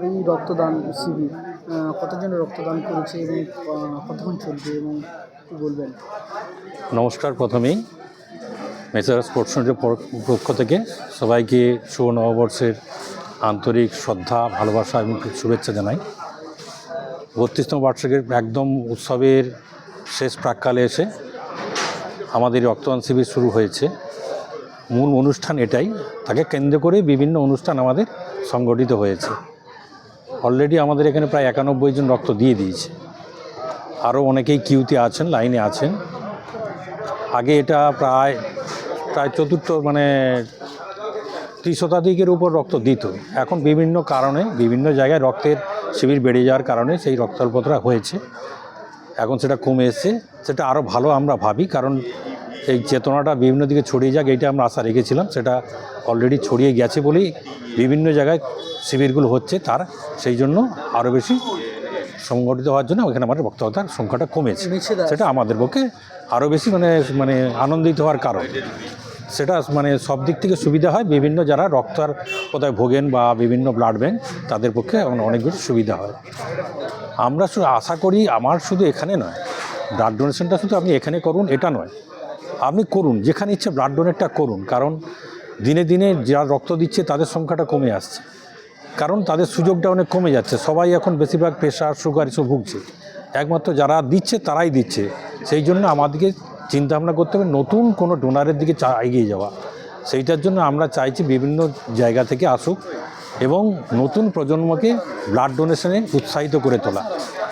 এই রক্তদান শিবির কতজনের রক্তদান করেছে এবং কতক্ষণ চলবে এবং কী বলবেন? নমস্কার। প্রথমেই মেসার স্পোর্টস সেন্টারের পক্ষ থেকে সবাইকে শুভ নববর্ষের আন্তরিক শ্রদ্ধা, ভালোবাসা এবং শুভেচ্ছা জানাই। 32তম বার্ষিকের একদম উৎসবের শেষ প্রাক্কালে এসে আমাদের রক্তদান শিবির শুরু হয়েছে। মূল অনুষ্ঠান এটাই, তাকে কেন্দ্র করে বিভিন্ন অনুষ্ঠান আমাদের সংগঠিত হয়েছে। অলরেডি আমাদের এখানে প্রায় 91 জন রক্ত দিয়ে দিয়েছে। আরও অনেকেই কিউতে আছেন, লাইনে আছেন। আগে এটা প্রায় চতুর্থ 30 শতাধিকের উপর রক্ত দিত। এখন বিভিন্ন কারণে বিভিন্ন জায়গায় রক্তের শিবির বেড়ে যাওয়ার কারণে সেই রক্তাল্পতা হয়েছে। এখন সেটা কমে এসছে, সেটা আরও ভালো আমরা ভাবি, কারণ এই চেতনাটা বিভিন্ন দিকে ছড়িয়ে যাক এইটা আমরা আশা রেখেছিলাম। সেটা অলরেডি ছড়িয়ে গেছে বলেই বিভিন্ন জায়গায় শিবিরগুলো হচ্ছে, তার সেই জন্য আরও বেশি সংগঠিত হওয়ার জন্য ওখানে আমাদের রক্তদাতার সংখ্যাটা কমেছে। সেটা আমাদের পক্ষে আরও বেশি আনন্দিত হওয়ার কারণ। সেটা সব দিক থেকে সুবিধা হয়। বিভিন্ন যারা রক্তার কোথায় ভোগেন বা বিভিন্ন ব্লাড ব্যাঙ্ক, তাদের পক্ষে অনেক বেশি সুবিধা হয়। আমরা শুধু আশা করি, আমার শুধু এখানে নয়, ব্লাড ডোনেশনটা শুধু আপনি এখানে করুন এটা নয়, আপনি করুন যেখানে ইচ্ছে ব্লাড ডোনেটটা করুন। কারণ দিনে দিনে যারা রক্ত দিচ্ছে তাদের সংখ্যাটা কমে আসছে, কারণ তাদের সুযোগটা অনেক কমে যাচ্ছে। সবাই এখন বেশিরভাগ প্রেশার, সুগার এসব ভুগছে, একমাত্র যারা দিচ্ছে তারাই দিচ্ছে। সেই জন্য আমাদেরকে চিন্তাভাবনা করতে হবে নতুন কোনো ডোনারের দিকে এগিয়ে যাওয়া। সেইটার জন্য আমরা চাইছি বিভিন্ন জায়গা থেকে আসুক এবং নতুন প্রজন্মকে ব্লাড ডোনেশনে উৎসাহিত করে তোলা,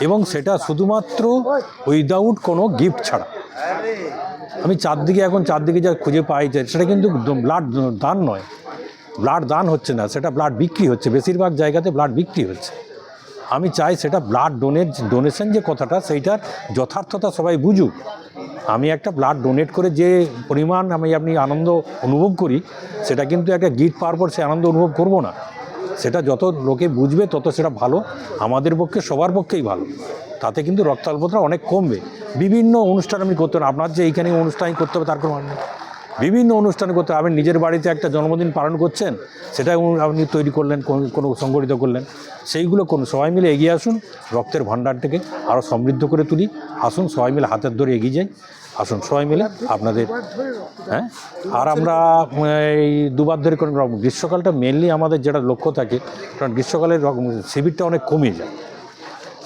এবং সেটা শুধুমাত্র উইদাউট কোনো গিফট ছাড়া। আমি চারদিকে যা খুঁজে পাই যে সেটা কিন্তু ব্লাড দান নয়, ব্লাড দান হচ্ছে না, সেটা ব্লাড বিক্রি হচ্ছে। বেশিরভাগ জায়গাতে ব্লাড বিক্রি হচ্ছে। আমি চাই সেটা ব্লাড ডোনেশন যে কথাটা, সেইটার যথার্থতা সবাই বুঝুক। আমি একটা ব্লাড ডোনেট করে যে পরিমাণ আপনি আনন্দ অনুভব করি, সেটা কিন্তু একটা গিফট পাওয়ার পর সে আনন্দ অনুভব করব না। সেটা যত লোকে বুঝবে তত সেটা ভালো, আমাদের পক্ষে সবার পক্ষেই ভালো। তাতে কিন্তু রক্তাল্পতা অনেক কমবে। বিভিন্ন অনুষ্ঠান আপনি করতে পারেন, আপনার যে এইখানে অনুষ্ঠানই করতে হবে তার কোনো মানে নেই। বিভিন্ন অনুষ্ঠান করতে হবে। আপনি নিজের বাড়িতে একটা জন্মদিন পালন করছেন, সেটা আপনি তৈরি করলেন, কোনো সংগঠিত করলেন, সেইগুলো করুন। সবাই মিলে এগিয়ে আসুন, রক্তের ভাণ্ডারটাকে আরও সমৃদ্ধ করে তুলি। আসুন সবাই মিলে হাতের ধরে এগিয়ে যাই। আসুন সবাই মিলে আপনাদের আর আমরা এই দুবার ধরে কোনো গ্রীষ্মকালটা মেনলি আমাদের যেটা লক্ষ্য থাকে, কারণ গ্রীষ্মকালের শিবিরটা অনেক কমে যায়,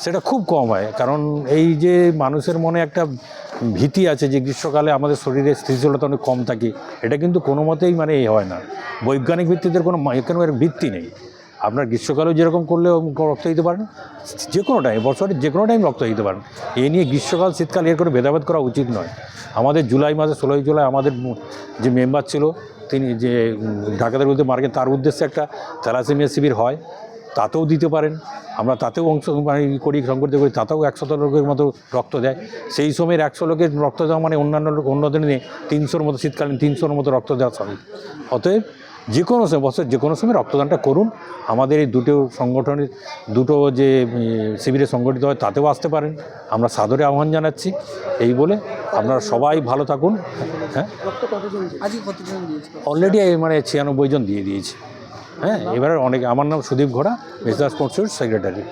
সেটা খুব কম হয়। কারণ এই যে মানুষের মনে একটা ভীতি আছে যে গ্রীষ্মকালে আমাদের শরীরে স্থিতিশীলতা অনেক কম থাকে, এটা কিন্তু কোনো মতেই এই হয় না। বৈজ্ঞানিক ভিত্তিতে কোনো ভিত্তি নেই। আপনার গ্রীষ্মকালেও যেরকম করলে রক্ত দিতে পারেন, যে কোনো টাইম, বছরের যে কোনো টাইম রক্ত দিতে পারেন। এই নিয়ে গ্রীষ্মকাল শীতকাল এর করে ভেদাভেদ করা উচিত নয়। আমাদের জুলাই মাসে 16 জুলাই আমাদের যে মেম্বার ছিল, তিনি যে ঢাকাদের বিরুদ্ধে মার্কে, তার উদ্দেশ্যে একটা থ্যালাসেমিয়া শিবির হয়, তাতেও দিতে পারেন। আমরা তাতেও করি, সংগঠিত করি, তাতেও 100 লোকের মতো রক্ত দেয়। সেই সময়ের 100 লোকের রক্ত দেওয়া অন্যদের নিয়ে 300-র মতো, শীতকালীন 300-র মতো রক্ত দেওয়া সবই। অতএব যে কোনো সময়, বছরের যে কোনো সময় রক্তদানটা করুন। আমাদের এই দুটো যে শিবিরে সংগঠিত হয় তাতেও আসতে পারেন। আমরা সাদরে আহ্বান জানাচ্ছি। এই বলে আপনারা সবাই ভালো থাকুন। হ্যাঁ, অলরেডি 96 জন দিয়ে দিয়েছে। হ্যাঁ, এবারে আমার নাম সুদীপ ঘোড়া, মেসার স্পোর্টস সেক্রেটারি।